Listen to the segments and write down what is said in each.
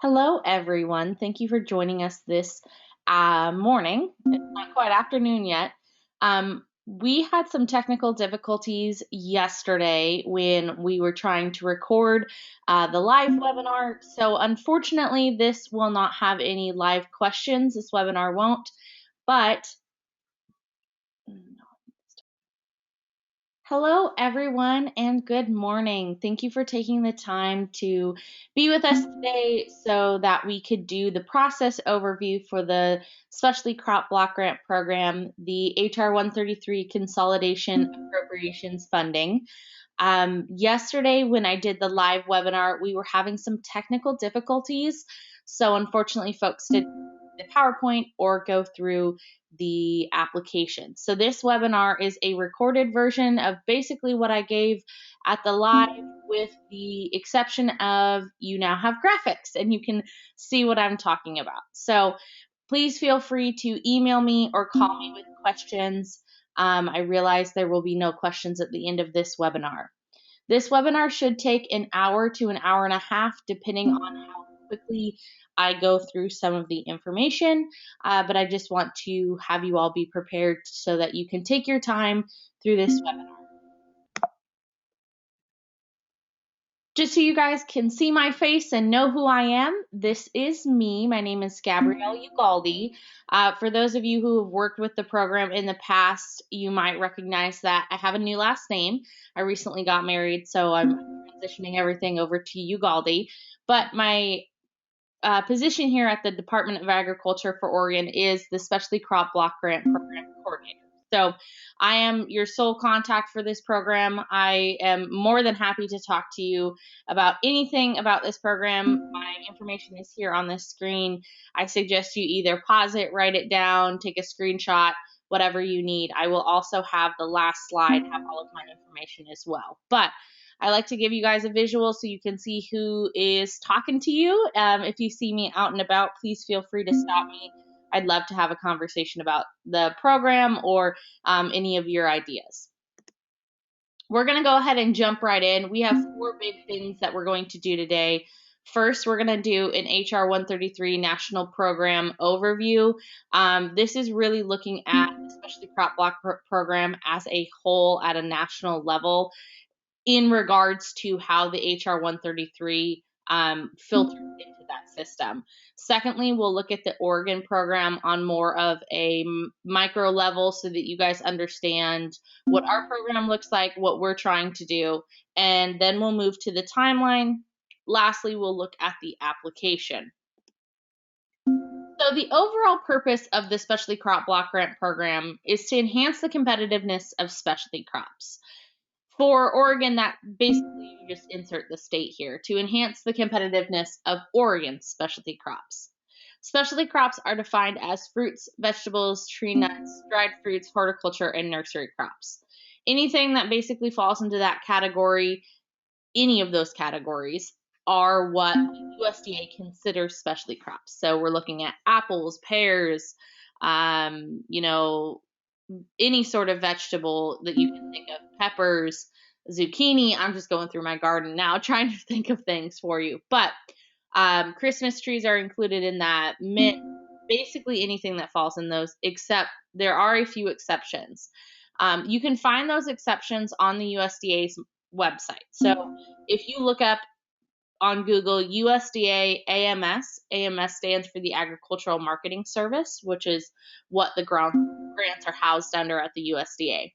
Hello, everyone. Thank you for joining us this morning. It's not quite afternoon yet. We had some technical difficulties yesterday when we were trying to record the live webinar. So unfortunately, this will not have any live questions. This webinar won't, but hello, everyone, and good morning. Thank you for taking the time to be with us today so that we could do the process overview for the Specialty Crop Block Grant Program, the HR 133 Consolidation Appropriations Funding. Yesterday, when I did the live webinar, we were having some technical difficulties. So unfortunately, folks didn't the PowerPoint or go through the application. So this webinar is a recorded version of basically what I gave at the live, with the exception of you now have graphics and you can see what I'm talking about. So please feel free to email me or call me with questions. I realize there will be no questions at the end of this webinar. This webinar should take an hour to an hour and a half, depending on how quickly I go through some of the information, but I just want to have you all be prepared so that you can take your time through this webinar. Just so you guys can see my face and know who I am, this is me. My name is Gabrielle Ugaldi. For those of you who have worked with the program in the past, you might recognize that I have a new last name. I recently got married, so I'm transitioning everything over to Ugaldi. But my position here at the Department of Agriculture for Oregon is the Specialty Crop Block Grant Program Coordinator. So I am your sole contact for this program. I am more than happy to talk to you about anything about this program. My information is here on this screen. I suggest you either pause it, write it down, take a screenshot, whatever you need. I will also have the last slide have all of my information as well. But I like to give you guys a visual so you can see who is talking to you. If you see me out and about, please feel free to stop me. I'd love to have a conversation about the program or any of your ideas. We're going to go ahead and jump right in. We have 4 big things that we're going to do today. First, we're going to do an HR 133 National Program Overview. This is really looking at the Specialty Crop Block Program as a whole at a national level in regards to how the HR 133 filters into that system. Secondly, we'll look at the Oregon program on more of a micro level so that you guys understand what our program looks like, what we're trying to do, and then we'll move to the timeline. Lastly, we'll look at the application. So the overall purpose of the Specialty Crop Block Grant Program is to enhance the competitiveness of specialty crops. For Oregon, that basically you just insert the state here, to enhance the competitiveness of Oregon's specialty crops. Specialty crops are defined as fruits, vegetables, tree nuts, dried fruits, horticulture, and nursery crops. Anything that basically falls into that category, any of those categories, are what the USDA considers specialty crops. So we're looking at apples, pears, any sort of vegetable that you can think of, peppers, zucchini. I'm just going through my garden now trying to think of things for you. But Christmas trees are included in that, mint, basically anything that falls in those, except there are a few exceptions. You can find those exceptions on the USDA's website. So if you look up on Google USDA AMS. AMS stands for the Agricultural Marketing Service, which is what the grants are housed under at the USDA.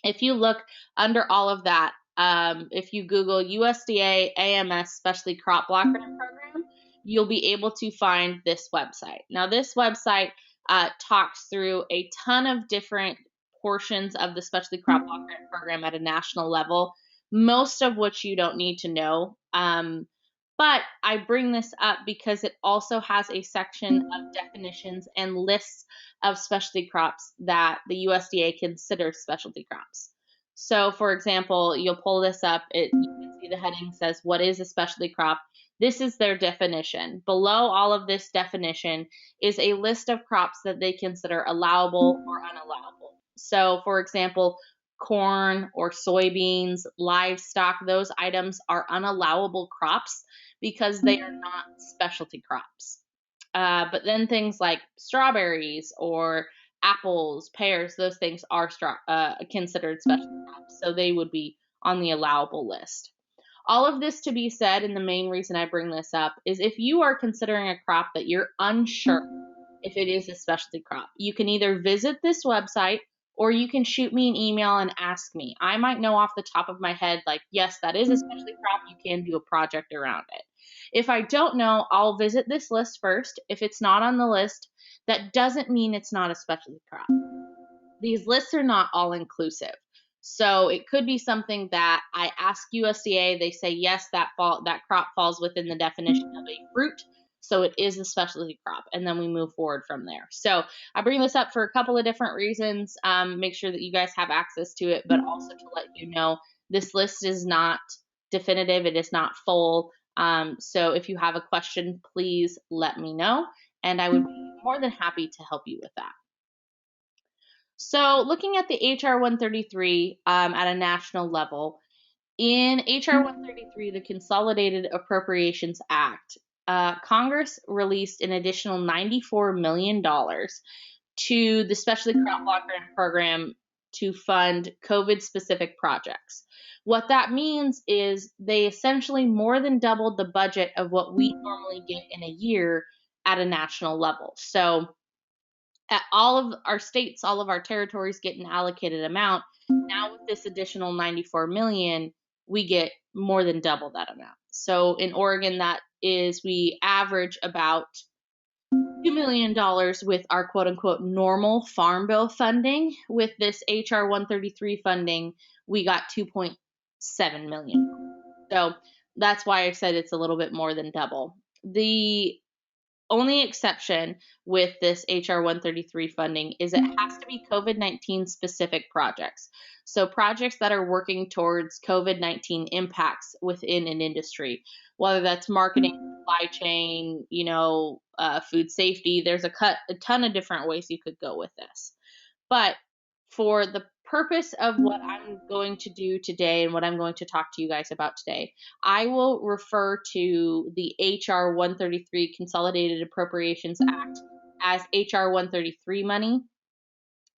If you look under all of that, if you Google USDA AMS Specialty Crop Block Grant Program, you'll be able to find this website. Now, this website talks through a ton of different portions of the Specialty Crop Block Grant Program at a national level, most of which you don't need to know. But I bring this up because it also has a section of definitions and lists of specialty crops that the USDA considers specialty crops. So, for example, you'll pull this up. You can see the heading says, what is a specialty crop? This is their definition. Below all of this definition is a list of crops that they consider allowable or unallowable. So, for example, corn or soybeans, livestock, those items are unallowable crops because they are not specialty crops. But then things like strawberries or apples, pears, those things are considered specialty crops, so they would be on the allowable list. All of this to be said, and the main reason I bring this up is if you are considering a crop that you're unsure if it is a specialty crop, you can either visit this website or you can shoot me an email and ask me. I might know off the top of my head, like, yes, that is a specialty crop. You can do a project around it. If I don't know, I'll visit this list first. If it's not on the list, that doesn't mean it's not a specialty crop. These lists are not all inclusive. So it could be something that I ask USDA, they say, yes, that crop falls within the definition of a fruit, so it is a specialty crop, and then we move forward from there. So I bring this up for a couple of different reasons. Make sure that you guys have access to it, but also to let you know this list is not definitive. It is not full. So if you have a question, please let me know, and I would be more than happy to help you with that. So looking at the HR 133 at a national level, in HR 133, the Consolidated Appropriations Act, Congress released an additional $94 million to the Specialty Crop Block Grant Program to fund COVID-specific projects. What that means is they essentially more than doubled the budget of what we normally get in a year at a national level. So at all of our states, all of our territories get an allocated amount. Now with this additional $94 million, we get more than double that amount. So in Oregon, that is, we average about $2 million with our quote unquote normal farm bill funding. With this HR 133 funding, we got $2.7 million. So that's why I said it's a little bit more than double. The only exception with this HR 133 funding is it has to be COVID-19 specific projects. So projects that are working towards COVID-19 impacts within an industry, whether that's marketing, supply chain, food safety. There's a ton of different ways you could go with this. But for the purpose of what I'm going to do today and what I'm going to talk to you guys about today, I will refer to the HR 133 Consolidated Appropriations Act as HR 133 money,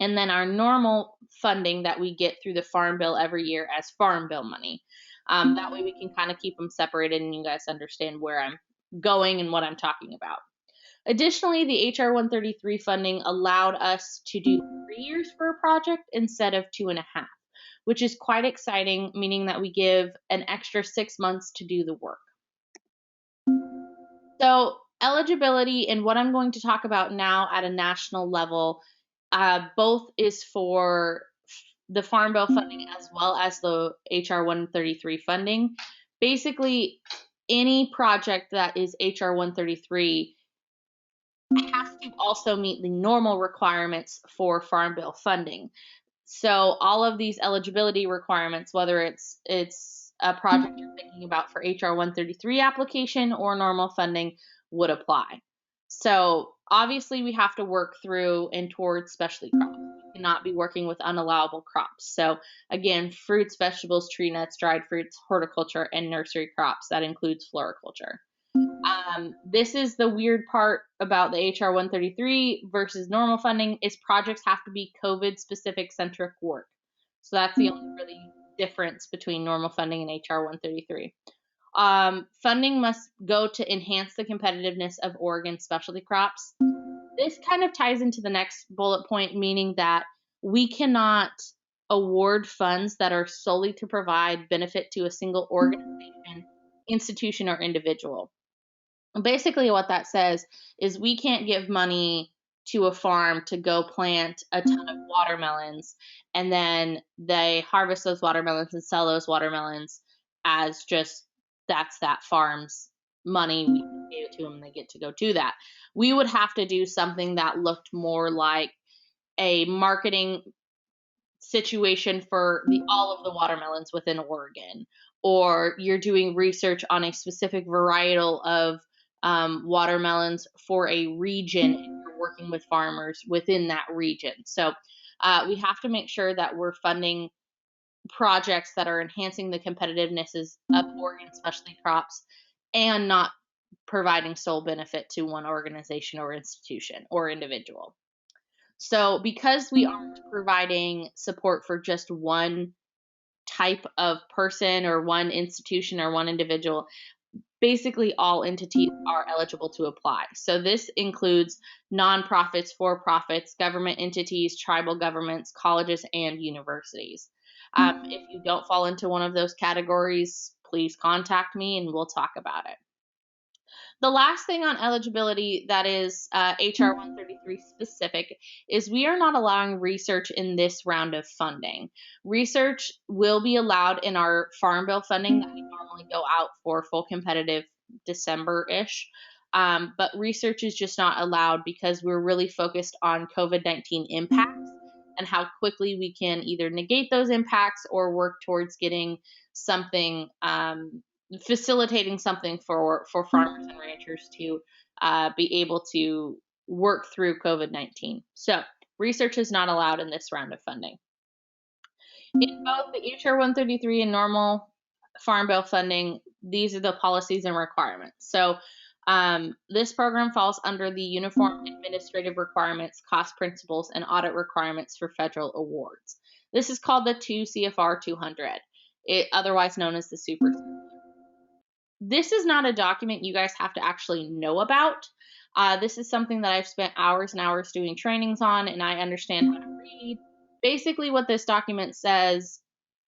and then our normal funding that we get through the Farm Bill every year as Farm Bill money. That way we can kind of keep them separated and you guys understand where I'm going and what I'm talking about. Additionally, the HR 133 funding allowed us to do 3 years for a project instead of 2.5, which is quite exciting, meaning that we give an extra 6 months to do the work. So eligibility and what I'm going to talk about now at a national level, both is for the Farm Bill funding as well as the HR 133 funding. Basically, any project that is HR 133 has to also meet the normal requirements for Farm Bill funding. So all of these eligibility requirements, whether it's a project you're thinking about for HR 133 application or normal funding, would apply. So obviously we have to work through and towards specialty crops. We cannot be working with unallowable crops. So again, fruits, vegetables, tree nuts, dried fruits, horticulture, and nursery crops. That includes floriculture. This is the weird part about the HR 133 versus normal funding is projects have to be COVID specific centric work. So that's the only really difference between normal funding and HR 133. Funding must go to enhance the competitiveness of Oregon specialty crops. This kind of ties into the next bullet point, meaning that we cannot award funds that are solely to provide benefit to a single organization, institution, or individual. Basically what that says is we can't give money to a farm to go plant a ton of watermelons and then they harvest those watermelons and sell those watermelons as just that's that farm's money. We gave it to them and they get to go do that. We would have to do something that looked more like a marketing situation for all of the watermelons within Oregon, or you're doing research on a specific varietal of watermelons for a region and you're working with farmers within that region. So we have to make sure that we're funding projects that are enhancing the competitiveness of Oregon specialty crops and not providing sole benefit to one organization or institution or individual. So because we aren't providing support for just one type of person or one institution or one individual, basically all entities are eligible to apply. So this includes nonprofits, for-profits, government entities, tribal governments, colleges, and universities. If you don't fall into one of those categories, please contact me and we'll talk about it. The last thing on eligibility that is HR 133 specific is we are not allowing research in this round of funding. Research will be allowed in our Farm Bill funding that we normally go out for full competitive December-ish. But research is just not allowed because we're really focused on COVID-19 impacts and how quickly we can either negate those impacts or work towards getting something facilitating something for farmers and ranchers to be able to work through COVID-19. So research is not allowed in this round of funding. In both the HR 133 and normal Farm Bill funding, these are the policies and requirements. So this program falls under the Uniform Administrative Requirements, Cost Principles, and Audit Requirements for Federal Awards. This is called the 2 CFR 200, otherwise known as the Super. This is not a document you guys have to actually know about. This is something that I've spent hours and hours doing trainings on, and I understand how to read. Basically, what this document says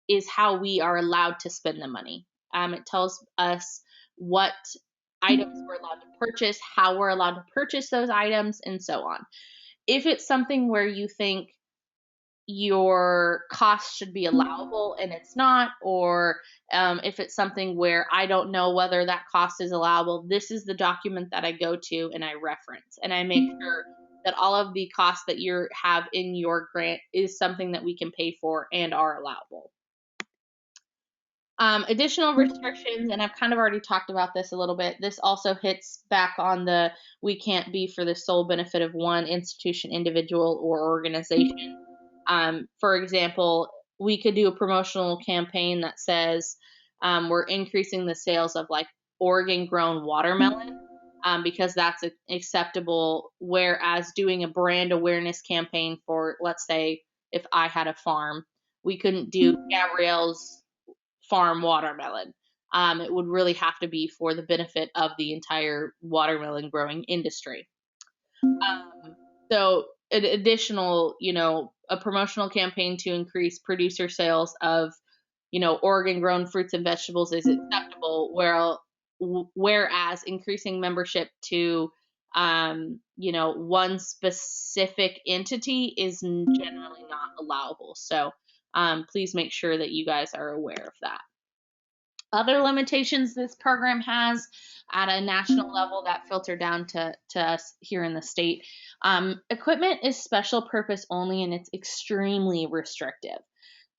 is how we are allowed to spend the money. It tells us what items we're allowed to purchase, how we're allowed to purchase those items, and so on. If it's something where you think your cost should be allowable and it's not, or if it's something where I don't know whether that cost is allowable, this is the document that I go to and I reference, and I make sure that all of the costs that you have in your grant is something that we can pay for and are allowable. Additional restrictions, and I've kind of already talked about this a little bit. This also hits back on the we can't be for the sole benefit of one institution, individual, or organization. For example, we could do a promotional campaign that says we're increasing the sales of like Oregon grown watermelon because that's acceptable, whereas doing a brand awareness campaign for, let's say, if I had a farm, we couldn't do Gabrielle's farm watermelon. It would really have to be for the benefit of the entire watermelon growing industry. So an additional, a promotional campaign to increase producer sales of, Oregon grown fruits and vegetables is acceptable, whereas increasing membership to, one specific entity is generally not allowable. So please make sure that you guys are aware of that. Other limitations this program has at a national level that filter down to us here in the state. Equipment is special purpose only, and it's extremely restrictive.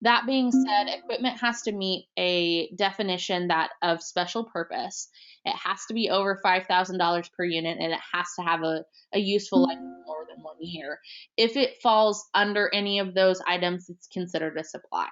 That being said, equipment has to meet a definition of special purpose. It has to be over $5,000 per unit, and it has to have a useful life of more than 1 year. If it falls under any of those items, it's considered a supply.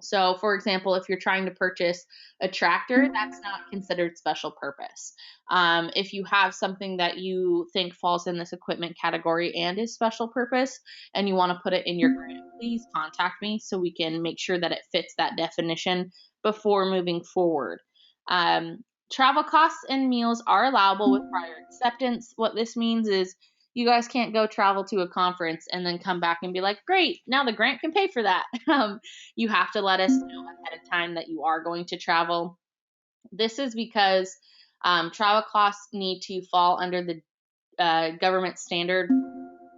So, for example, if you're trying to purchase a tractor, that's not considered special purpose. If you have something that you think falls in this equipment category and is special purpose, and you want to put it in your grant, please contact me so we can make sure that it fits that definition before moving forward. Travel costs and meals are allowable with prior acceptance. What this means is you guys can't go travel to a conference and then come back and be like, great, now the grant can pay for that. You have to let us know ahead of time that you are going to travel. This is because travel costs need to fall under the government standard,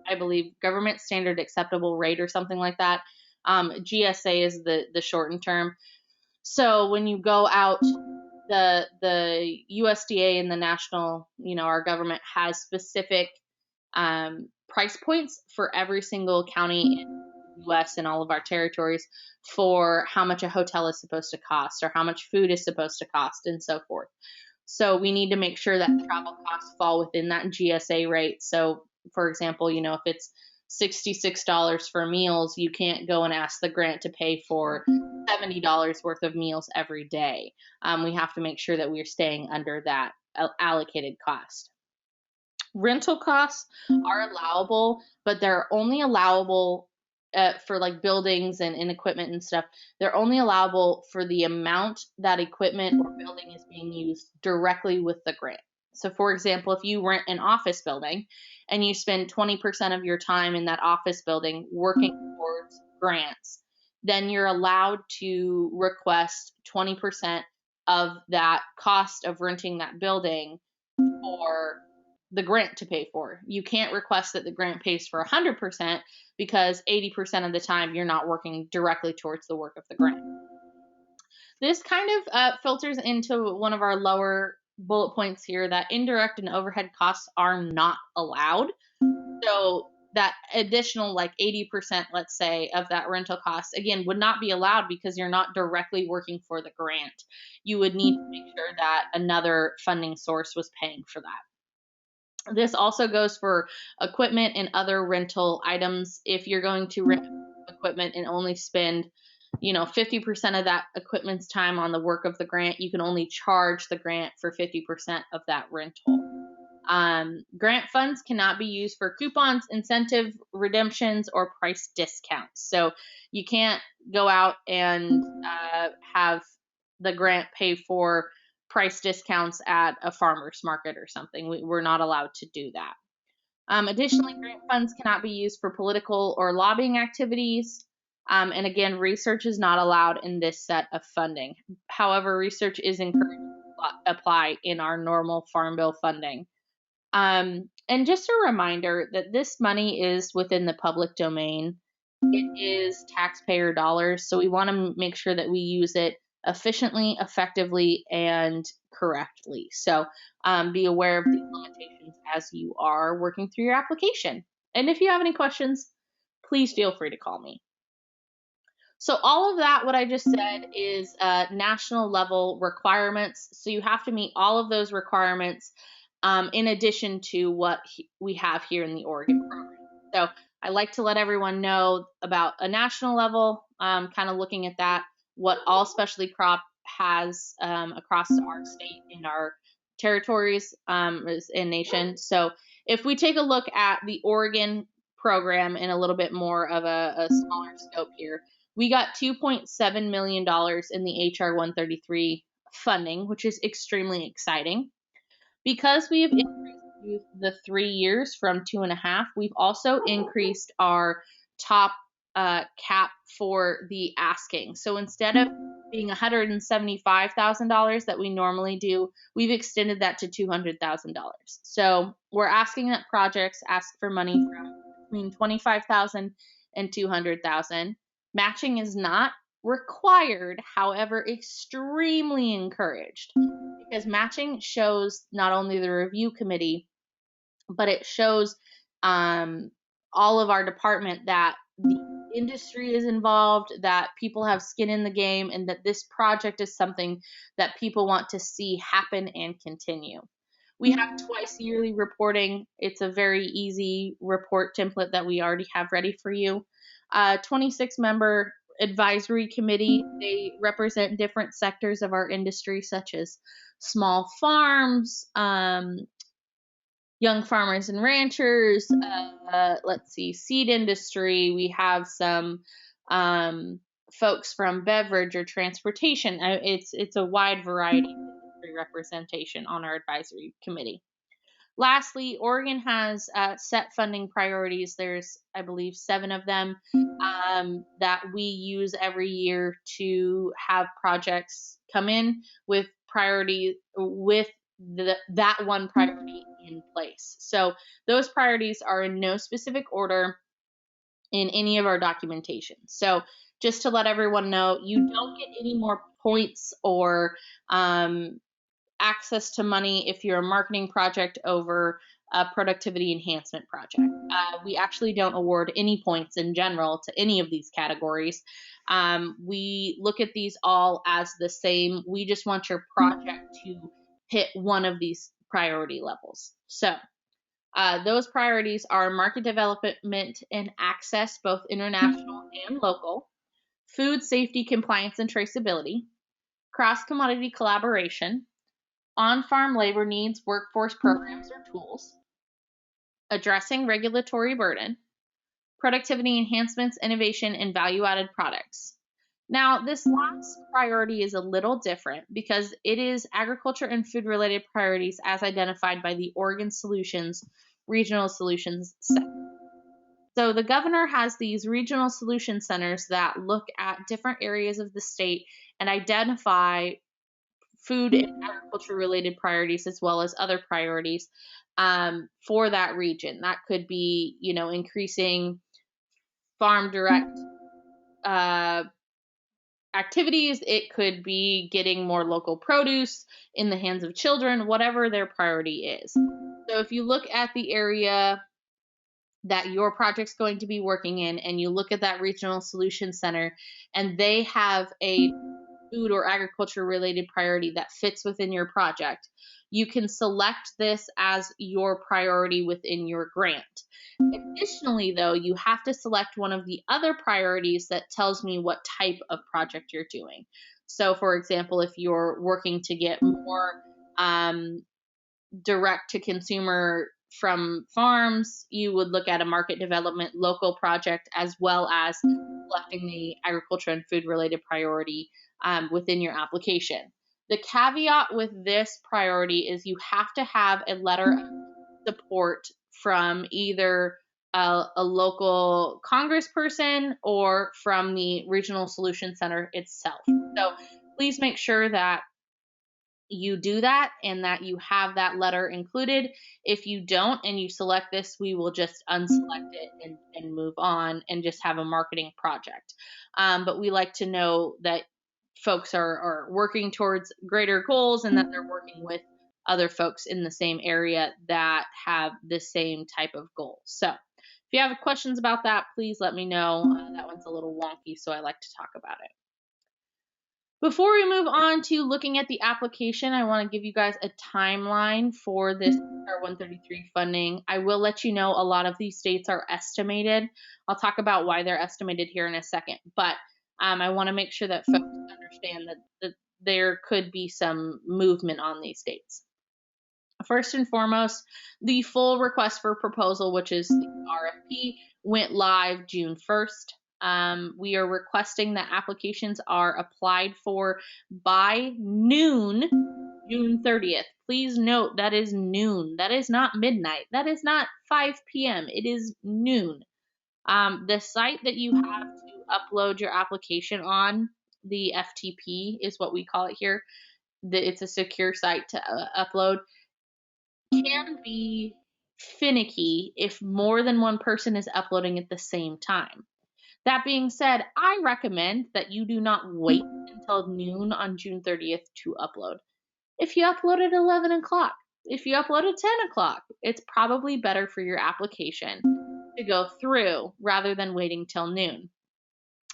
I believe, government standard acceptable rate or something like that. GSA is the shortened term. So when you go out, the USDA and the national, our government has specific price points for every single county in the U.S. and all of our territories for how much a hotel is supposed to cost or how much food is supposed to cost and so forth. So we need to make sure that travel costs fall within that GSA rate. So, for example, if it's $66 for meals, you can't go and ask the grant to pay for $70 worth of meals every day. We have to make sure that we're staying under that allocated cost. Rental costs are allowable, but they're only allowable for like buildings and equipment and stuff. They're only allowable for the amount that equipment or building is being used directly with the grant. So for example, if you rent an office building and you spend 20% of your time in that office building working towards grants, then you're allowed to request 20% of that cost of renting that building for the grant to pay for. You can't request that the grant pays for 100% because 80% of the time you're not working directly towards the work of the grant. This kind of filters into one of our lower bullet points here, that indirect and overhead costs are not allowed. So that additional like 80%, let's say, of that rental cost, again, would not be allowed because you're not directly working for the grant. You would need to make sure that another funding source was paying for that. This also goes for equipment and other rental items. If you're going to rent equipment and only spend 50% of that equipment's time on the work of the grant, you can only charge the grant for 50% of that rental. Grant funds cannot be used for coupons, incentive redemptions, or price discounts. So you can't go out and have the grant pay for price discounts at a farmer's market or something. We're not allowed to do that. Additionally, grant funds cannot be used for political or lobbying activities. And again, research is not allowed in this set of funding. However, research is encouraged to apply in our normal Farm Bill funding. And just a reminder that this money is within the public domain. It is taxpayer dollars, so we want to make sure that we use it efficiently, effectively, and correctly. So be aware of these limitations as you are working through your application. And if you have any questions, please feel free to call me. So all of that, what I just said, is national level requirements. So you have to meet all of those requirements in addition to what we have here in the Oregon program. So I like to let everyone know about a national level, kind of looking at that, what all specialty crop has across our state and our territories and nation. So if we take a look at the Oregon program in a little bit more of a smaller scope here, we got $2.7 million in the HR133 funding, which is extremely exciting. Because we have increased the 3 years from 2.5, we've also increased our top cap for the asking. So instead of being $175,000 that we normally do, we've extended that to $200,000. So we're asking that projects ask for money from between $25,000 and $200,000. Matching is not required, however, extremely encouraged, because matching shows not only the review committee, but it shows all of our department that the industry is involved, that people have skin in the game, and that this project is something that people want to see happen and continue. We have twice yearly reporting. It's a very easy report template that we already have ready for you. 26-member advisory committee. They represent different sectors of our industry, such as small farms, young farmers and ranchers, seed industry. We have some folks from beverage or transportation. It's a wide variety of industry representation on our advisory committee. Lastly, Oregon has set funding priorities. There's, I believe, 7 of them that we use every year to have projects come in with priority, with that one priority in place. So those priorities are in no specific order in any of our documentation. So just to let everyone know, you don't get any more points or access to money if you're a marketing project over a productivity enhancement project. We actually don't award any points in general to any of these categories. We look at these all as the same. We just want your project to hit one of these priority levels. So Those priorities are market development and access, both international and local, food safety, compliance, and traceability, cross-commodity collaboration, on-farm labor needs, workforce programs or tools, addressing regulatory burden, productivity enhancements, innovation, and value-added products. Now, this last priority is a little different because it is agriculture and food-related priorities as identified by the Oregon Solutions Regional Solutions Center. So the governor has these regional solution centers that look at different areas of the state and identify food and agriculture related priorities as well as other priorities for that region. That could be, increasing farm direct activities. It could be getting more local produce in the hands of children, whatever their priority is. So if you look at the area that your project's going to be working in and you look at that regional solution center and they have a food or agriculture related priority that fits within your project, you can select this as your priority within your grant. Additionally, though, you have to select one of the other priorities that tells me what type of project you're doing. So, for example, if you're working to get more direct to consumer from farms, you would look at a market development local project as well as selecting the agriculture and food related priority within your application. The caveat with this priority is you have to have a letter of support from either a local congressperson or from the Regional Solution Center itself. So please make sure that you do that and that you have that letter included. If you don't and you select this, we will just unselect it and move on and just have a marketing project. But we like to know that folks are working towards greater goals and that they're working with other folks in the same area that have the same type of goal. So if you have questions about that, please let me know. That one's a little wonky, so I like to talk about it. Before we move on to looking at the application, I want to give you guys a timeline for this R133 funding. I will let you know a lot of these dates are estimated. I'll talk about why they're estimated here in a second, but I want to make sure that folks understand that there could be some movement on these dates. First and foremost, the full request for proposal, which is the RFP, went live June 1st. We are requesting that applications are applied for by noon, June 30th. Please note that is noon. That is not midnight. That is not 5 p.m. It is noon. The site that you have to upload your application on, the FTP is what we call it here. It's a secure site to upload. Can be finicky if more than one person is uploading at the same time. That being said, I recommend that you do not wait until noon on June 30th to upload. If you upload at 11 o'clock, if you upload at 10 o'clock, it's probably better for your application to go through rather than waiting till noon.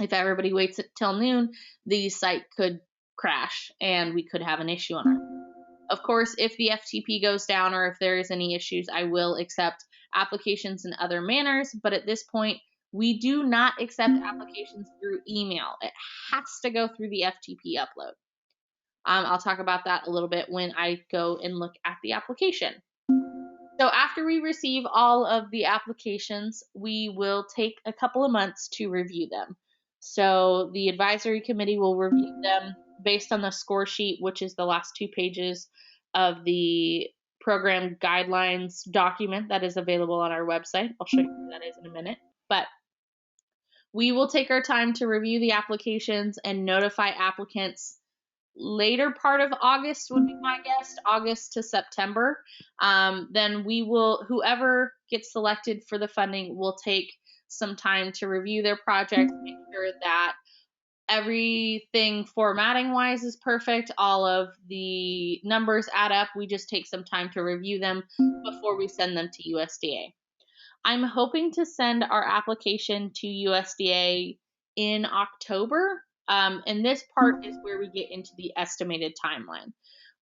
If everybody waits till noon, the site could crash and we could have an issue on our. Of course, if the FTP goes down or if there is any issues, I will accept applications in other manners, but at this point, we do not accept applications through email. It has to go through the FTP upload. I'll talk about that a little bit when I go and look at the application. So after we receive all of the applications, we will take a couple of months to review them. So the advisory committee will review them based on the score sheet, which is the last 2 pages of the program guidelines document that is available on our website. I'll show you what that is in a minute. But we will take our time to review the applications and notify applicants. Later part of August would be my guess, August to September. Then we will, whoever gets selected for the funding will take some time to review their project, make sure that everything formatting wise is perfect, all of the numbers add up. We just take some time to review them before we send them to USDA. I'm hoping to send our application to USDA in October. And this part is where we get into the estimated timeline.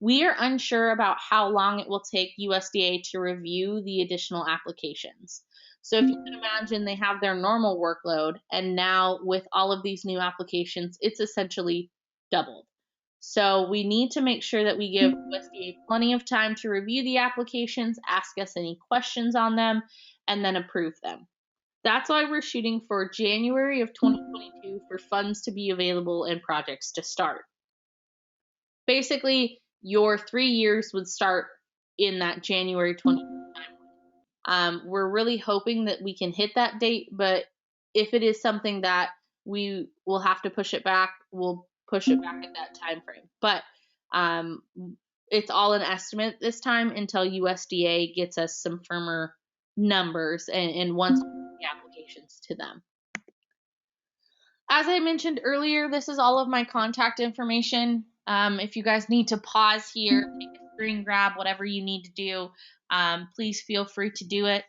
We are unsure about how long it will take USDA to review the additional applications. So if you can imagine, they have their normal workload, and now with all of these new applications, it's essentially doubled. So we need to make sure that we give USDA plenty of time to review the applications, ask us any questions on them, and then approve them. That's why we're shooting for January of 2022 for funds to be available and projects to start. Basically, your 3 years would start in that January 2022 timeline. We're really hoping that we can hit that date, but if it is something that we will have to push it back, we'll push it back at that time frame. But it's all an estimate this time until USDA gets us some firmer numbers and wants the applications to them. As I mentioned earlier, this is all of my contact information. If you guys need to pause here, take a screen grab, whatever you need to do, please feel free to do it.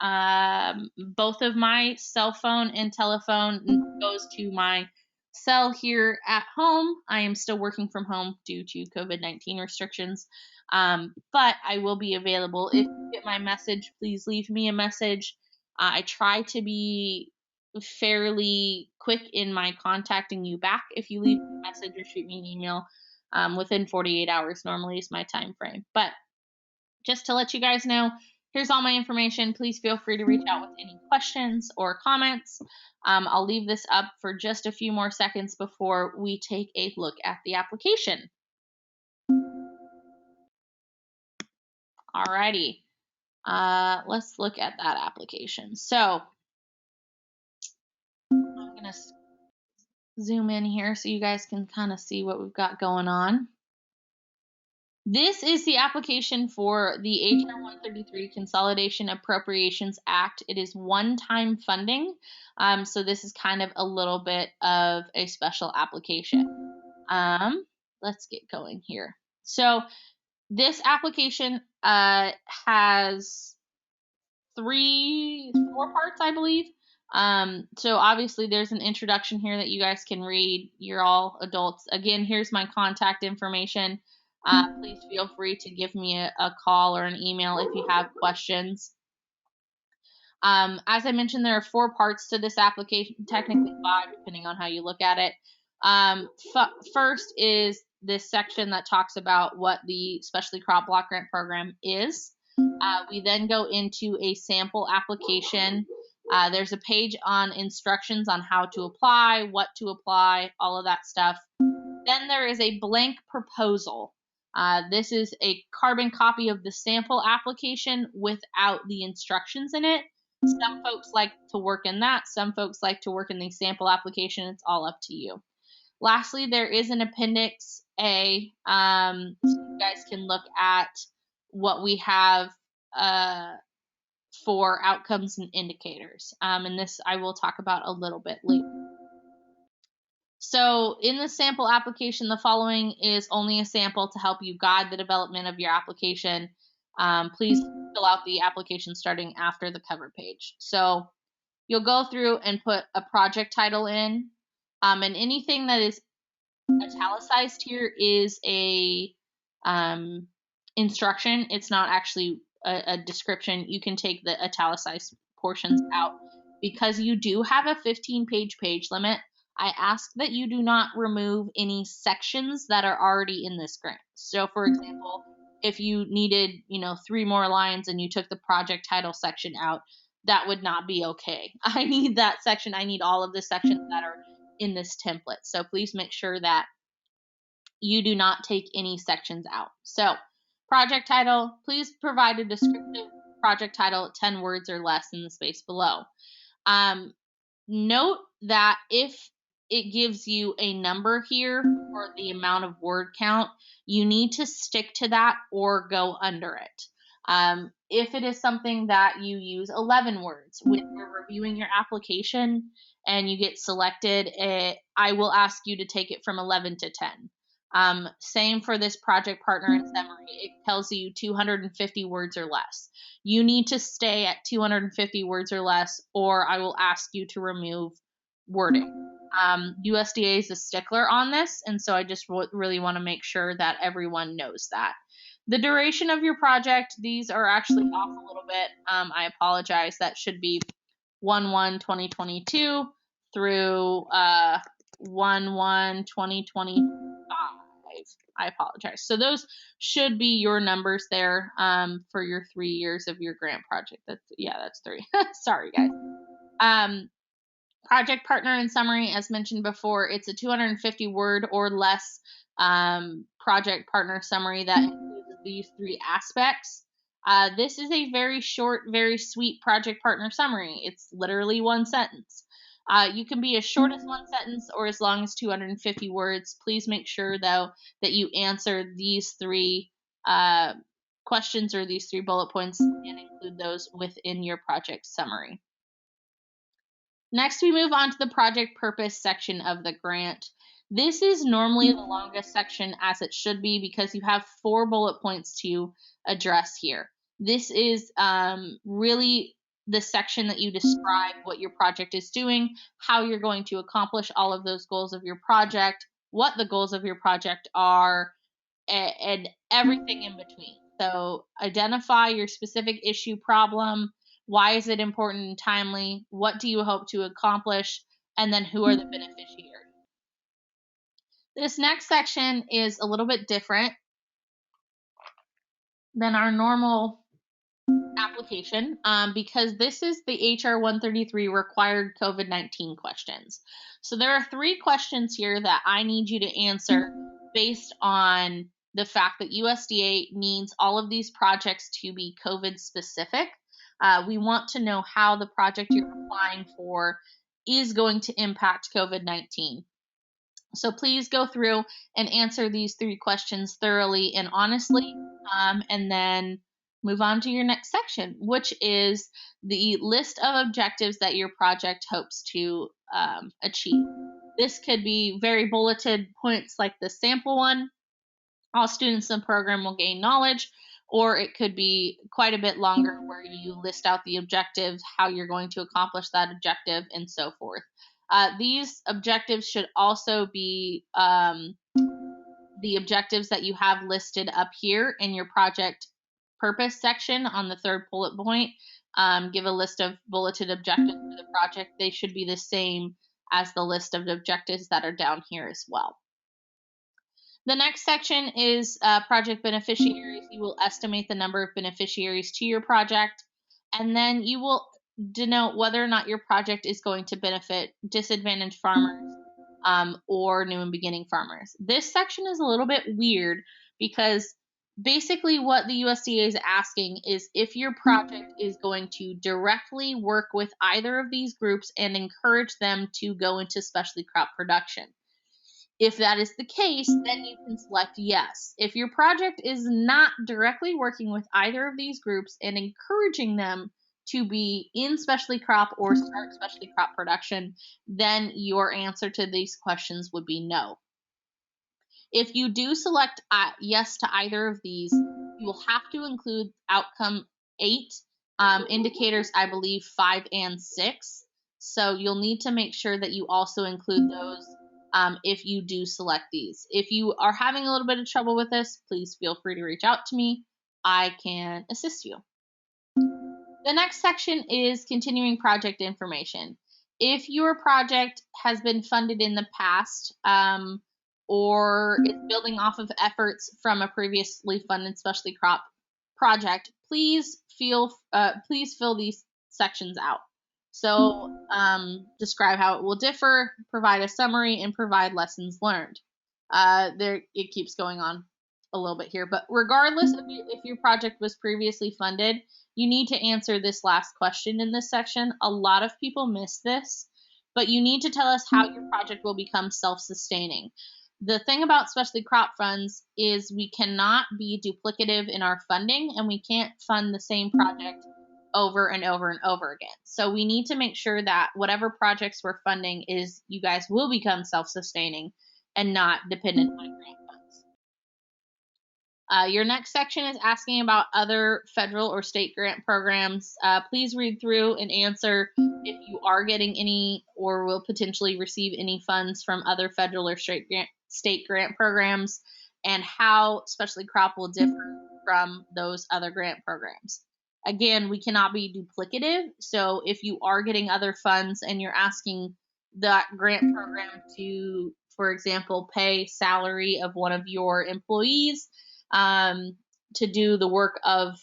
Both of my cell phone and telephone goes to my cell here at home. I am still working from home due to COVID-19 restrictions, but I will be available. If you get my message, please leave me a message. I try to be fairly quick in my contacting you back. If you leave a message or shoot me an email, within 48 hours normally is my time frame. But just to let you guys know, here's all my information. Please feel free to reach out with any questions or comments. I'll leave this up for just a few more seconds before we take a look at the application. Alrighty, let's look at that application. So I'm gonna zoom in here so you guys can kind of see what we've got going on. This is the application for the HR 133 Consolidation Appropriations Act. It is one-time funding, so this is kind of a little bit of a special application. Let's get going here. So this application has 4 parts, I believe. So obviously there's an introduction here that you guys can read. You're all adults. Again, here's my contact information. Please feel free to give me a call or an email if you have questions. As I mentioned, there are 4 parts to this application, technically 5, depending on how you look at it. First is this section that talks about what the Specialty Crop Block Grant Program is. We then go into a sample application. There's a page on instructions on how to apply, what to apply, all of that stuff. Then there is a blank proposal. This is a carbon copy of the sample application without the instructions in it. Some folks like to work in that. Some folks like to work in the sample application. It's all up to you. Lastly, there is an Appendix A. So you guys can look at what we have for outcomes and indicators. And this I will talk about a little bit later. So in the sample application, the following is only a sample to help you guide the development of your application. Please fill out the application starting after the cover page. So you'll go through and put a project title in, and anything that is italicized here is a instruction. It's not actually a description. You can take the italicized portions out. Because you do have a 15-page page limit, I ask that you do not remove any sections that are already in this grant. So for example, if you needed, 3 more lines and you took the project title section out, that would not be okay. I need that section. I need all of the sections that are in this template. So please make sure that you do not take any sections out. So project title, please provide a descriptive project title, 10 words or less in the space below. Note that if it gives you a number here for the amount of word count, you need to stick to that or go under it. If it is something that you use 11 words when you're reviewing your application and you get selected, I will ask you to take it from 11 to 10. Same for this project partner and summary. It tells you 250 words or less. You need to stay at 250 words or less, or I will ask you to remove wording. USDA is a stickler on this, and so I just really want to make sure that everyone knows that. The duration of your project, these are actually off a little bit. I apologize. That should be 1/1/2022 through 1/1/2025. I apologize. So those should be your numbers there for your 3 years of your grant project. That's 3. Sorry, guys. Project partner and summary, as mentioned before, it's a 250 word or less project partner summary that includes these 3 aspects. This is a very short, very sweet project partner summary. It's literally 1 sentence. You can be as short as 1 sentence or as long as 250 words. Please make sure, though, that you answer these 3 questions or these 3 bullet points and include those within your project summary. Next, we move on to the project purpose section of the grant. This is normally the longest section, as it should be, because you have 4 bullet points to address here. This is really the section that you describe what your project is doing, how you're going to accomplish all of those goals of your project, what the goals of your project are, and everything in between. So identify your specific issue problem. Why is it important and timely? What do you hope to accomplish? And then who are the beneficiaries? This next section is a little bit different than our normal application because this is the HR-133 required COVID-19 questions. So there are 3 questions here that I need you to answer based on the fact that USDA needs all of these projects to be COVID specific. We want to know how the project you're applying for is going to impact COVID-19. So please go through and answer these 3 questions thoroughly and honestly, and then move on to your next section, which is the list of objectives that your project hopes to achieve. This could be very bulleted points like the sample one. All students in the program will gain knowledge, or it could be quite a bit longer where you list out the objectives, how you're going to accomplish that objective, and so forth. These objectives should also be the objectives that you have listed up here in your project purpose section on the 3rd bullet point. Give a list of bulleted objectives for the project. They should be the same as the list of objectives that are down here as well. The next section is project beneficiaries. You will estimate the number of beneficiaries to your project, and then you will denote whether or not your project is going to benefit disadvantaged farmers or new and beginning farmers. This section is a little bit weird because basically what the USDA is asking is if your project is going to directly work with either of these groups and encourage them to go into specialty crop production. If that is the case, then you can select yes. If your project is not directly working with either of these groups and encouraging them to be in specialty crop or start specialty crop production, then your answer to these questions would be no. If you do select yes to either of these, you will have to include outcome 8, indicators, I believe 5 and 6. So you'll need to make sure that you also include those if you do select these. If you are having a little bit of trouble with this, please feel free to reach out to me. I can assist you. The next section is continuing project information. If your project has been funded in the past or is building off of efforts from a previously funded specialty crop project, please fill these sections out. So describe how it will differ, provide a summary, and provide lessons learned. It keeps going on a little bit here, but regardless of if your project was previously funded, you need to answer this last question in this section. A lot of people miss this, but you need to tell us how your project will become self-sustaining. The thing about specialty crop funds is we cannot be duplicative in our funding, and we can't fund the same project over and over and over again. So we need to make sure that whatever projects we're funding is you guys will become self-sustaining and not dependent on grant funds. Your next section is asking about other federal or state grant programs. Please read through and answer if you are getting any or will potentially receive any funds from other federal or state grant programs, and how specialty crop will differ from those other grant programs. Again, we cannot be duplicative, so if you are getting other funds and you're asking that grant program to, for example, pay salary of one of your employees, to do the work of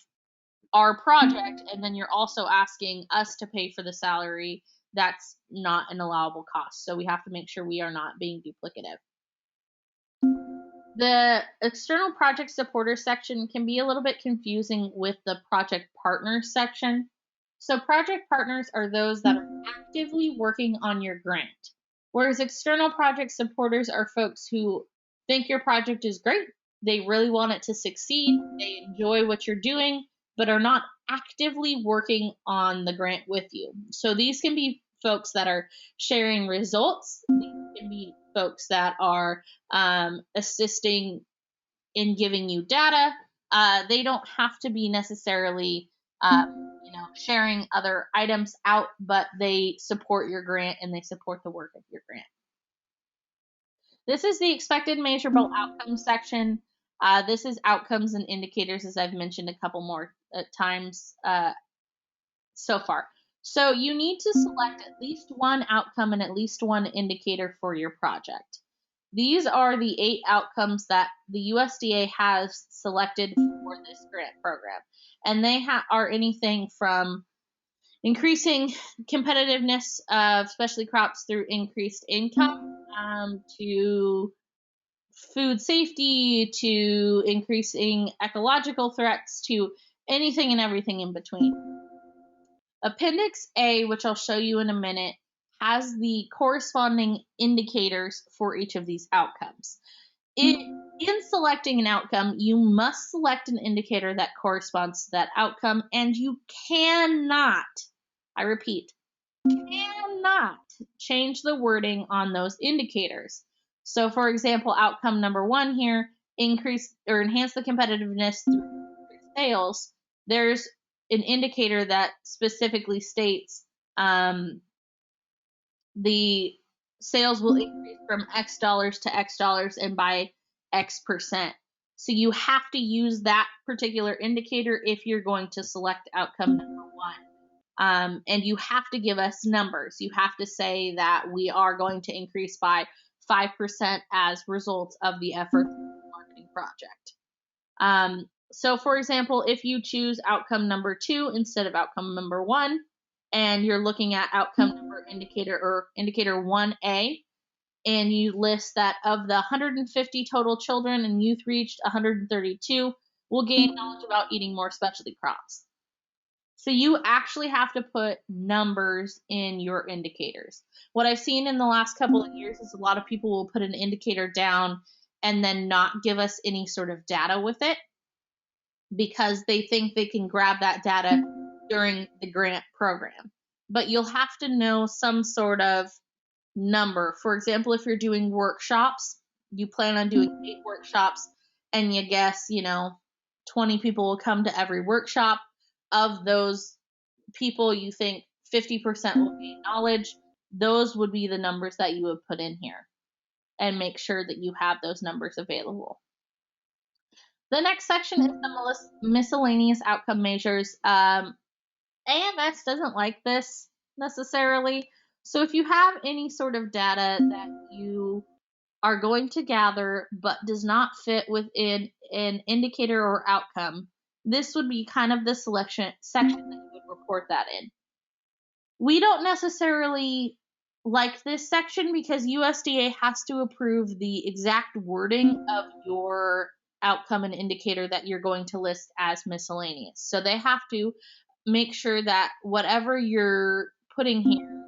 our project, and then you're also asking us to pay for the salary, that's not an allowable cost. So we have to make sure we are not being duplicative. The external project supporters section can be a little bit confusing with the project partners section. So project partners are those that are actively working on your grant, whereas external project supporters are folks who think your project is great, they really want it to succeed, they enjoy what you're doing, but are not actively working on the grant with you. So these can be folks that are sharing results, these can be folks that are assisting in giving you data. They don't have to be necessarily sharing other items out, but they support your grant and they support the work of your grant. This is the expected measurable outcomes section. This is outcomes and indicators, as I've mentioned a couple more times so far. So you need to select at least one outcome and at least one indicator for your project. These are the 8 outcomes that the USDA has selected for this grant program. And they are anything from increasing competitiveness of specialty crops through increased income, to food safety, to increasing ecological threats, to anything and everything in between. Appendix A, which I'll show you in a minute, has the corresponding indicators for each of these outcomes. In selecting an outcome, you must select an indicator that corresponds to that outcome, and you cannot, I repeat, cannot change the wording on those indicators. So, for example, outcome number 1 here, increase or enhance the competitiveness through sales. There's an indicator that specifically states the sales will increase from X dollars to X dollars and by X percent. So you have to use that particular indicator if you're going to select outcome number 1. And you have to give us numbers. You have to say that we are going to increase by 5% as results of the effort of the marketing project. So for example, if you choose outcome number 2 instead of outcome number 1, and you're looking at outcome number indicator or indicator 1A, and you list that of the 150 total children and youth reached, 132 will gain knowledge about eating more specialty crops. So you actually have to put numbers in your indicators. What I've seen in the last couple of years is a lot of people will put an indicator down and then not give us any sort of data with it, because they think they can grab that data during the grant program. But you'll have to know some sort of number. For example, if you're doing workshops, you plan on doing 8 workshops, and you guess, 20 people will come to every workshop. Of those people, you think 50% will gain knowledge. Those would be the numbers that you would put in here, and make sure that you have those numbers available. The next section is the miscellaneous outcome measures. AMS doesn't like this necessarily. So if you have any sort of data that you are going to gather but does not fit within an indicator or outcome, this would be kind of the selection section that you would report that in. We don't necessarily like this section because USDA has to approve the exact wording of your outcome and indicator that you're going to list as miscellaneous. So they have to make sure that whatever you're putting here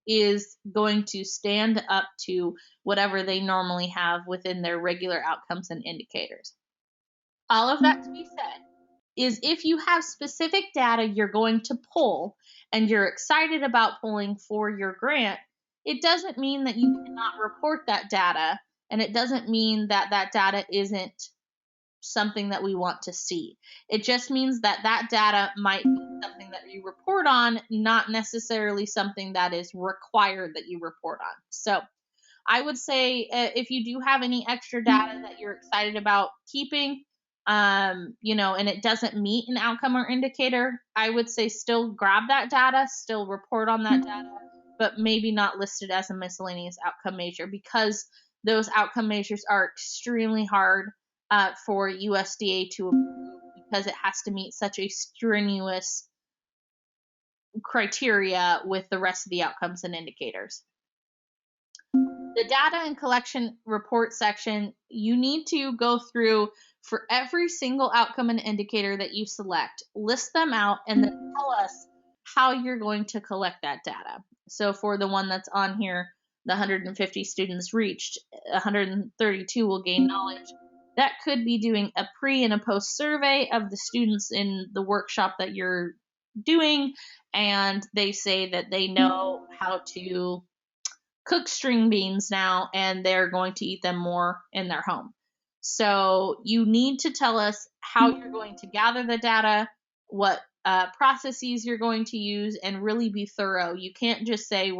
is going to stand up to whatever they normally have within their regular outcomes and indicators. All of that to be said is, if you have specific data you're going to pull and you're excited about pulling for your grant, it doesn't mean that you cannot report that data, and it doesn't mean that that data isn't something that we want to see. It just means that that data might be something that you report on, not necessarily something that is required that you report on. So I would say if you do have any extra data that you're excited about keeping, you know, and it doesn't meet an outcome or indicator, I would say still grab that data, still report on that data, but maybe not listed as a miscellaneous outcome measure, because those outcome measures are extremely hard for USDA to approve, because it has to meet such a strenuous criteria with the rest of the outcomes and indicators. The data and collection report section, you need to go through for every single outcome and indicator that you select, list them out, and then tell us how you're going to collect that data. So for the one that's on here, the 150 students reached, 132 will gain knowledge. That could be doing a pre and a post survey of the students in the workshop that you're doing, and they say that they know how to cook string beans now, and they're going to eat them more in their home. So you need to tell us how you're going to gather the data, what processes you're going to use, and really be thorough. You can't just say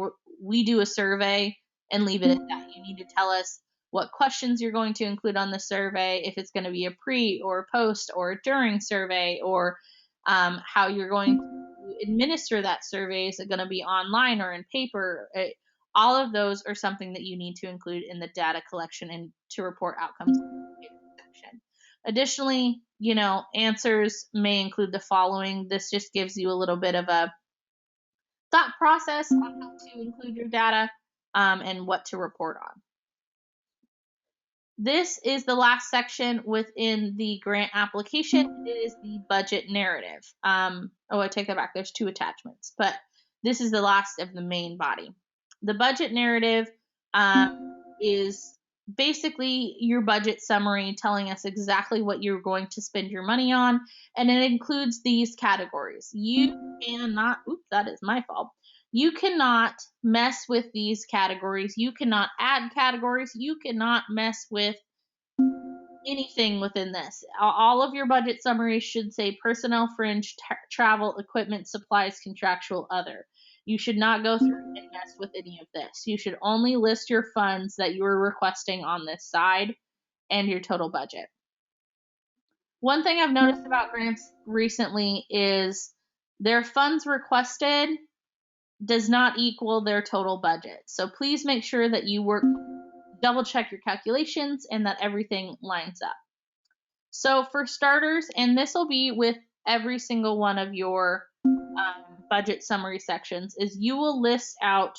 we do a survey and leave it at that. You need to tell us what questions you're going to include on the survey, if it's going to be a pre or a post or a during survey, or how you're going to administer that survey. Is it going to be online or in paper? All of those are something that you need to include in the data collection and to report outcomes section. Additionally, you know, answers may include the following. This just gives you a little bit of a thought process on how to include your data and what to report on. This is the last section within the grant application. It is the budget narrative. Oh, I take that back. There's 2 attachments, but this is the last of the main body. The budget narrative is basically your budget summary telling us exactly what you're going to spend your money on, and it includes these categories. You cannot, oops, that is my fault. You cannot mess with these categories. You cannot add categories. You cannot mess with anything within this. All of your budget summaries should say personnel, fringe, travel, equipment, supplies, contractual, other. You should not go through and mess with any of this. You should only list your funds that you are requesting on this side and your total budget. One thing I've noticed about grants recently is their funds requested does not equal their total budget. So please make sure that you double check your calculations and that everything lines up. So for starters, and this will be with every single one of your budget summary sections, is you will list out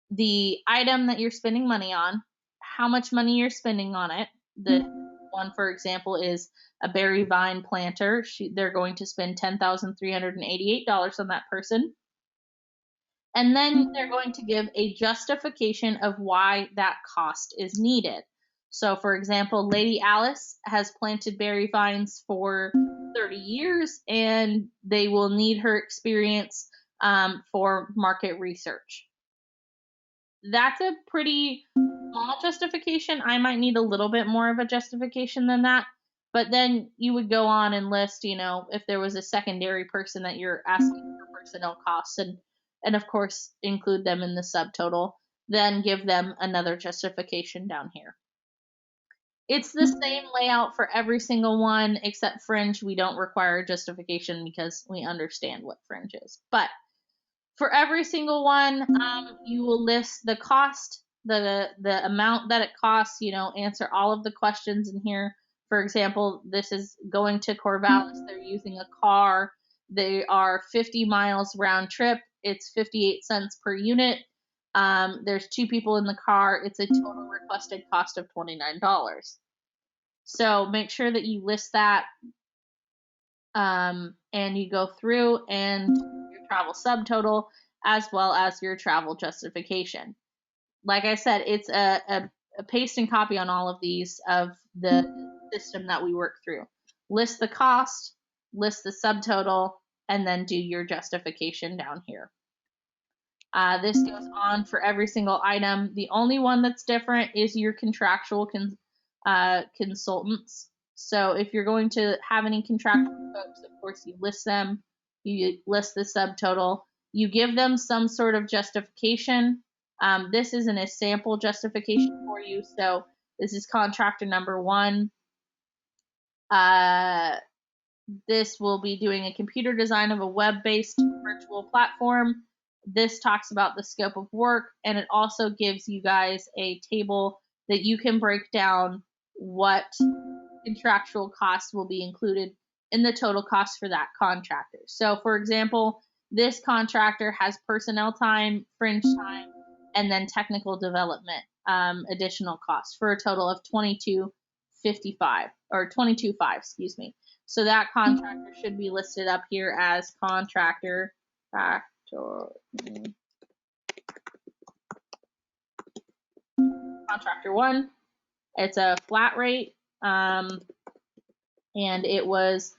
the item that you're spending money on, how much money you're spending on it. The one, for example, is a berry vine planter. They're going to spend $10,388 on that person. And then they're going to give a justification of why that cost is needed. So, for example, Lady Alice has planted berry vines for 30 years, and they will need her experience for market research. That's a pretty small justification. I might need a little bit more of a justification than that. But then you would go on and list, you know, if there was a secondary person that you're asking for personnel costs, and of course include them in the subtotal, then give them another justification down here. It's the same layout for every single one except fringe. We don't require justification because we understand what fringe is. But for every single one, you will list the cost, the amount that it costs, you know, answer all of the questions in here. For example, this is going to Corvallis. They're using a car. They are 50 miles round trip. It's 58 cents per unit. There's 2 people in the car. It's a total requested cost of $29. So make sure that you list that and you go through and your travel subtotal as well as your travel justification. Like I said, it's a paste and copy on all of these of the system that we work through. List the cost, list the subtotal, and then do your justification down here. This goes on for every single item. The only one that's different is your contractual consultants. So if you're going to have any contractual folks, of course, you list them, you list the subtotal, you give them some sort of justification. This isn't a sample justification for you, so this is contractor number 1. This will be doing a computer design of a web-based virtual platform. This talks about the scope of work, and it also gives you guys a table that you can break down what contractual costs will be included in the total cost for that contractor. So, for example, this contractor has personnel time, fringe time, and then technical development additional costs for a total of $22.55 or $22.5, excuse me. So that contractor should be listed up here as contractor 1. It's a flat rate, and it was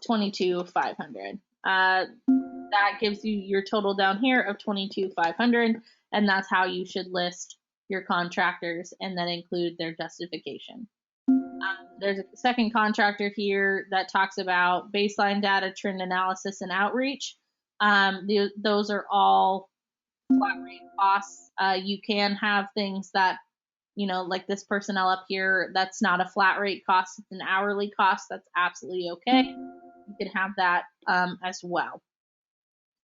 $22,500. That gives you your total down here of $22,500, and that's how you should list your contractors and then include their justification. There's a second contractor here that talks about baseline data, trend analysis, and outreach. Those are all flat rate costs. You can have things that, like this personnel up here, that's not a flat rate cost, it's an hourly cost. That's absolutely okay. You can have that as well.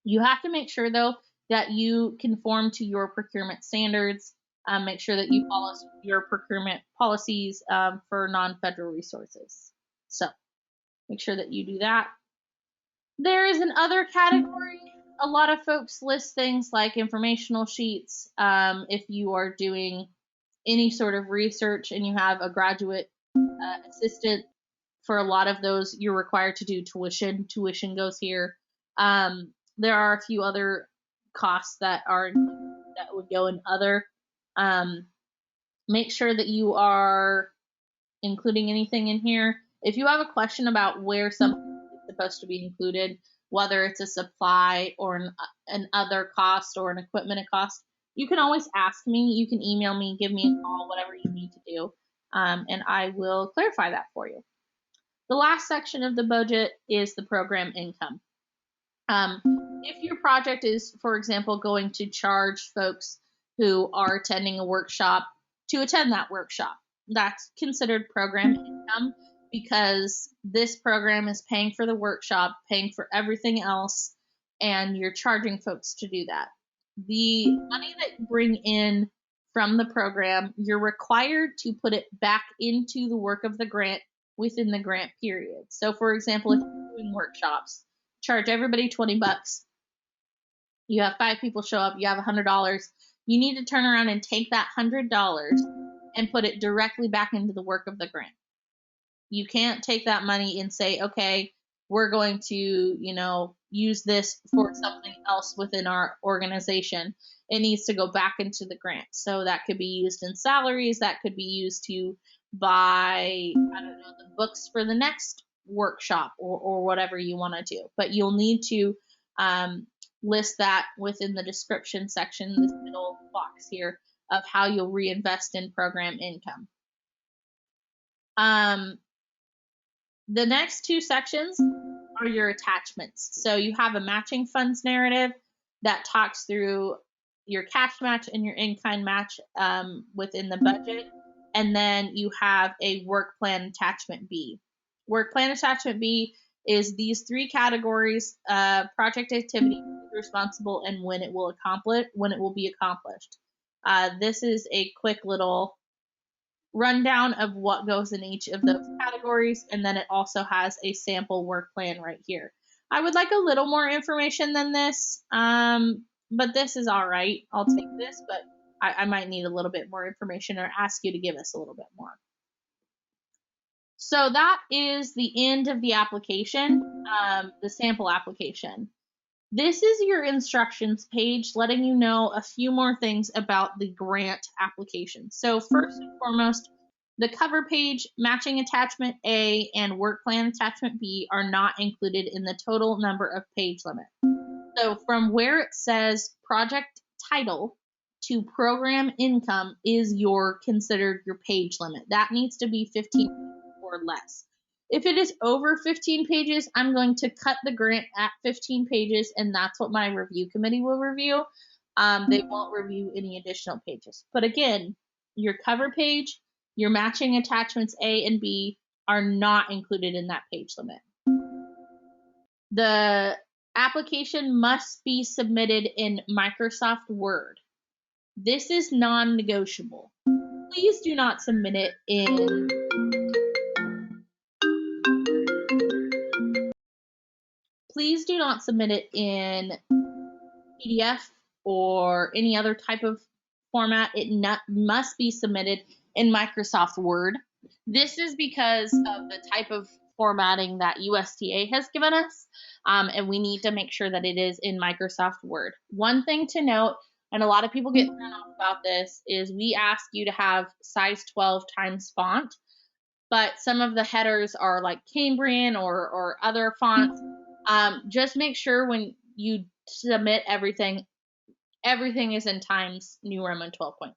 You have to make sure, though, that you conform to your procurement standards. Make sure that you follow your procurement policies for non-federal resources. So make sure that you do that. There is an other category. A lot of folks list things like informational sheets. If you are doing any sort of research and you have a graduate assistant, for a lot of those, you're required to do tuition. Tuition goes here. There are a few other costs that would go in other. Make sure that you are including anything in here. If you have a question about where something is supposed to be included, whether it's a supply or an other cost or an equipment cost, you can always ask me. You can email me, give me a call, whatever you need to do, and I will clarify that for you. The last section of the budget is the program income. If your project is, for example, going to charge folks who are attending a workshop to attend that workshop, that's considered program income because this program is paying for the workshop, paying for everything else, and you're charging folks to do that. The money that you bring in from the program, you're required to put it back into the work of the grant within the grant period. So, for example, if you're doing workshops, charge everybody $20. You have 5 people show up, you have $100. You need to turn around and take that $100 and put it directly back into the work of the grant. You can't take that money and say, okay, we're going to, use this for something else within our organization. It needs to go back into the grant. So that could be used in salaries, that could be used to buy, the books for the next workshop or whatever you want to do. But you'll need to list that within the description section, this middle box here, of how you'll reinvest in program income. The next 2 sections are your attachments. So you have a matching funds narrative that talks through your cash match and your in-kind match within the budget. And then you have a work plan attachment B. Work plan attachment B is these 3 categories: project activity, responsible, and when it will be accomplished. This is a quick little rundown of what goes in each of those categories, and then it also has a sample work plan right here. I would like a little more information than this, but this is all right. I'll take this, but I might need a little bit more information or ask you to give us a little bit more. So that is the end of the application, the sample application. This is your instructions page letting you know a few more things about the grant application. So first and foremost, the cover page, matching attachment A, and work plan attachment B are not included in the total number of page limit. So from where it says project title to program income is considered your page limit. That needs to be 15 or less. If it is over 15 pages, I'm going to cut the grant at 15 pages, and that's what my review committee will review. They won't review any additional pages. But again, your cover page, your matching attachments A and B are not included in that page limit. The application must be submitted in Microsoft Word. This is non-negotiable. Please do not submit it in PDF or any other type of format. It must be submitted in Microsoft Word. This is because of the type of formatting that USDA has given us, and we need to make sure that it is in Microsoft Word. One thing to note, and a lot of people get thrown off about this, is we ask you to have size 12 times font, but some of the headers are like Cambrian or other fonts. Just make sure when you submit everything is in Times New Roman 12.5.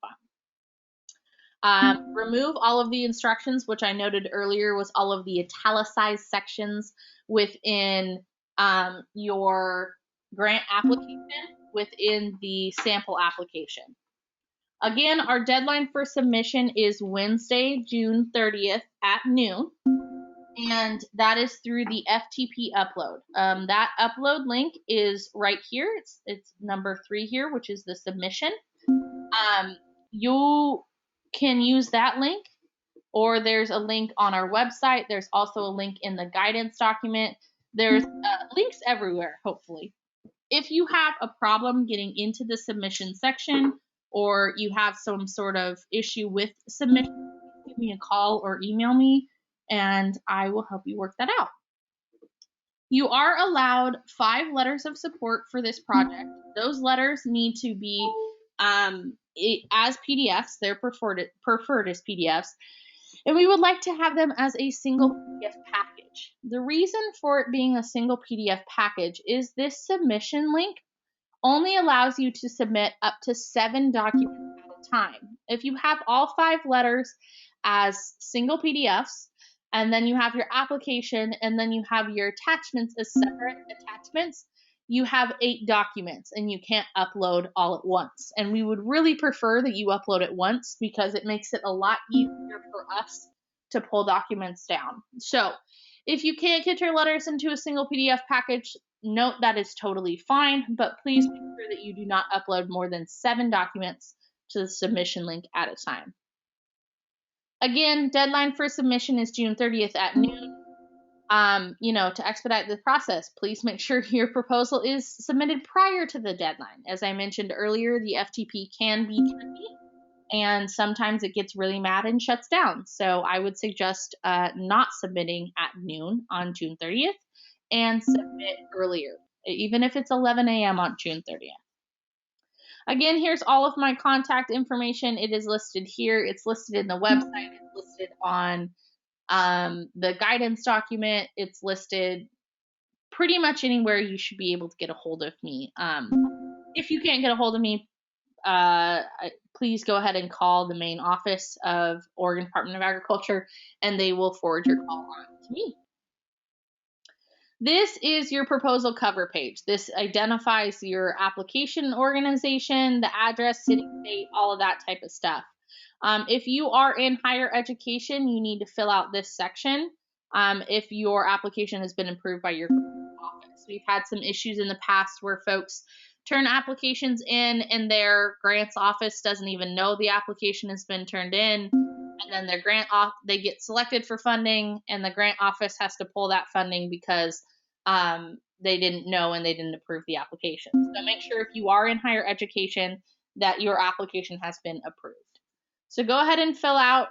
Remove all of the instructions, which I noted earlier was all of the italicized sections within your grant application within the sample application. Again, our deadline for submission is Wednesday, June 30th at noon, and that is through the FTP upload. That upload link is right here. It's number 3 here, which is the submission. You can use that link, or there's a link on our website. There's also a link in the guidance document. There's links everywhere, hopefully. If you have a problem getting into the submission section, or you have some sort of issue with submission, give me a call or email me, and I will help you work that out. You are allowed 5 letters of support for this project. Those letters need to be as PDFs. They're preferred as PDFs. And we would like to have them as a single PDF package. The reason for it being a single PDF package is this submission link only allows you to submit up to 7 documents at a time. If you have all 5 letters as single PDFs, and then you have your application, and then you have your attachments as separate attachments, you have 8 documents, and you can't upload all at once. And we would really prefer that you upload at once because it makes it a lot easier for us to pull documents down. So if you can't get your letters into a single PDF package, note that is totally fine, but please make sure that you do not upload more than 7 documents to the submission link at a time. Again, deadline for submission is June 30th at noon. To expedite the process, please make sure your proposal is submitted prior to the deadline. As I mentioned earlier, the FTP can be tricky, and sometimes it gets really mad and shuts down. So I would suggest not submitting at noon on June 30th and submit earlier, even if it's 11 a.m. on June 30th. Again, here's all of my contact information. It is listed here. It's listed in the website. It's listed on the guidance document. It's listed pretty much anywhere you should be able to get a hold of me. If you can't get a hold of me, please go ahead and call the main office of Oregon Department of Agriculture, and they will forward your call on to me. This is your proposal cover page. This identifies your application organization, the address, city, state, all of that type of stuff. If you are in higher education, you need to fill out this section if your application has been approved by your office. We've had some issues in the past where folks turn applications in and their grants office doesn't even know the application has been turned in, and then their they get selected for funding, and the grant office has to pull that funding because they didn't know and they didn't approve the application. So make sure if you are in higher education that your application has been approved. So go ahead and fill out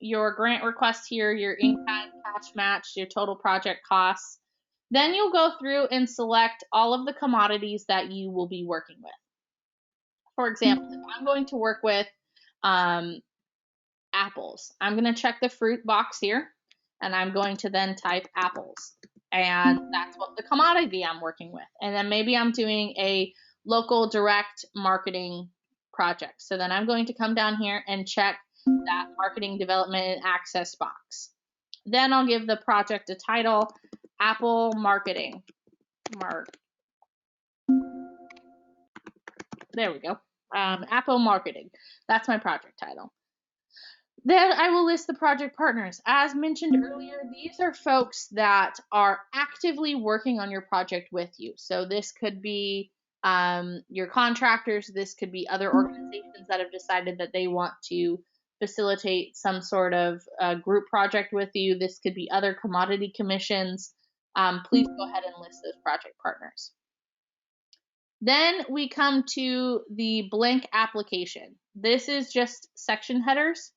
your grant request here, your in-kind cash match, your total project costs. Then you'll go through and select all of the commodities that you will be working with. For example, if I'm going to work with apples, I'm going to check the fruit box here, and I'm going to then type apples. And that's what the commodity I'm working with. And then maybe I'm doing a local direct marketing project. So then I'm going to come down here and check that marketing development and access box. Then I'll give the project a title, Apple Marketing. There we go. Apple Marketing. That's my project title. Then I will list the project partners. As mentioned earlier, these are folks that are actively working on your project with you. So this could be your contractors. This could be other organizations that have decided that they want to facilitate some sort of group project with you. This could be other commodity commissions. Please go ahead and list those project partners. Then we come to the blank application. This is just section headers.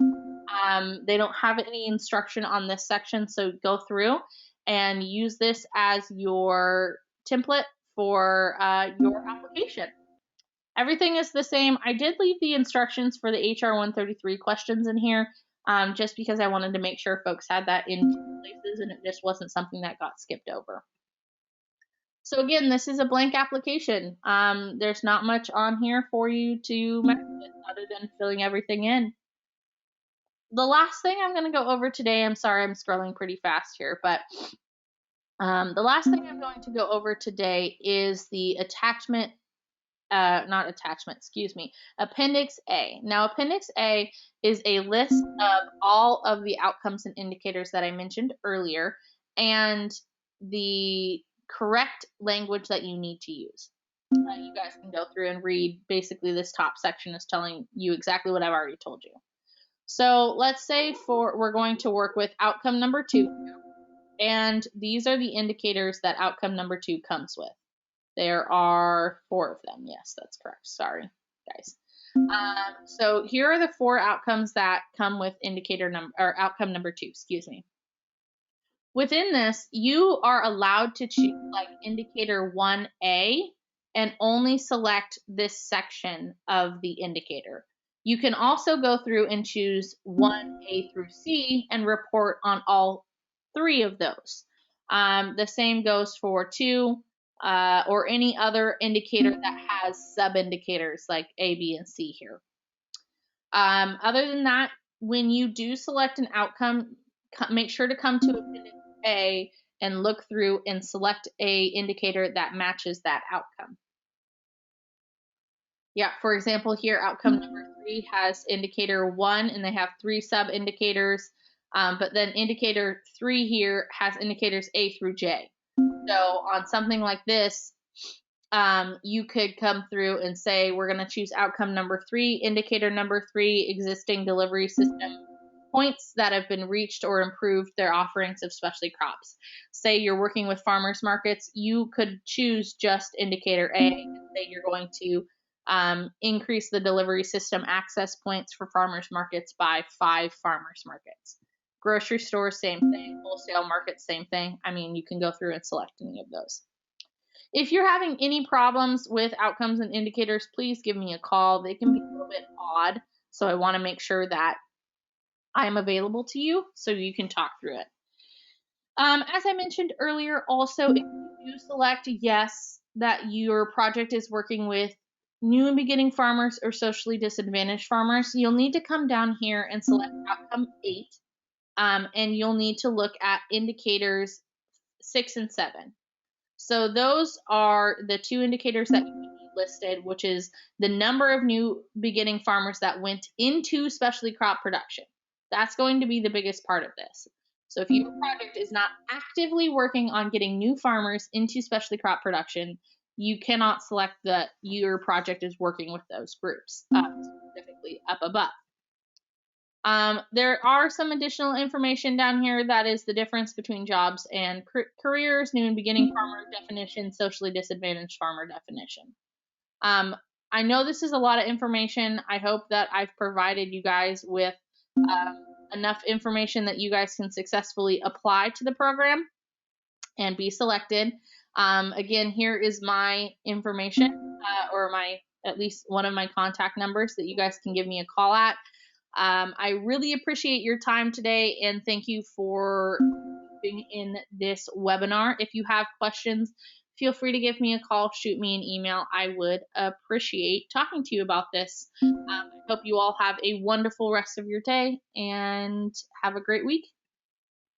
They don't have any instruction on this section, so go through and use this as your template for your application. Everything is the same. I did leave the instructions for the HR133 questions in here just because I wanted to make sure folks had that in two places and it just wasn't something that got skipped over. So again, this is a blank application. There's not much on here for you to mess with other than filling everything in. The last thing I'm going to go over today, I'm sorry, I'm scrolling pretty fast here, but the last thing I'm going to go over today is the Appendix A. Now, Appendix A is a list of all of the outcomes and indicators that I mentioned earlier and the correct language that you need to use. You guys can go through and read. Basically, this top section is telling you exactly what I've already told you. So let's say we're going to work with outcome number 2, and these are the indicators that outcome number 2 comes with. There are 4 of them. Yes, that's correct. Sorry, guys. So here are the 4 outcomes that come with outcome number 2. Excuse me. Within this, you are allowed to choose like indicator 1A and only select this section of the indicator. You can also go through and choose 1A through C and report on all 3 of those. The same goes for 2 or any other indicator that has sub-indicators like A, B, and C here. Other than that, when you do select an outcome, make sure to come to Appendix A and look through and select a indicator that matches that outcome. Yeah, for example, here, outcome number 3 has indicator 1, and they have 3 sub-indicators, but then indicator 3 here has indicators A through J. So on something like this, you could come through and say, we're going to choose outcome number 3, indicator number 3, existing delivery system points that have been reached or improved their offerings of specialty crops. Say you're working with farmers markets, you could choose just indicator A and say you're going to increase the delivery system access points for farmers markets by 5 farmers markets. Grocery stores, same thing. Wholesale markets, same thing. I mean, you can go through and select any of those. If you're having any problems with outcomes and indicators, please give me a call. They can be a little bit odd, so I want to make sure that I'm available to you so you can talk through it. As I mentioned earlier, also, if you do select yes, that your project is working with new and beginning farmers or socially disadvantaged farmers, you'll need to come down here and select outcome 8, and you'll need to look at indicators 6 and 7. So those are the 2 indicators that you need listed, which is the number of new beginning farmers that went into specialty crop production. That's going to be the biggest part of this. So if your project is not actively working on getting new farmers into specialty crop production, you cannot select that your project is working with those groups, specifically up above. There are some additional information down here. That is the difference between jobs and careers, new and beginning farmer definition, socially disadvantaged farmer definition. I know this is a lot of information. I hope that I've provided you guys with enough information that you guys can successfully apply to the program and be selected. Again, here is my information or at least one of my contact numbers that you guys can give me a call at. I really appreciate your time today, and thank you for being in this webinar. If you have questions, feel free to give me a call, shoot me an email. I would appreciate talking to you about this. I hope you all have a wonderful rest of your day and have a great week.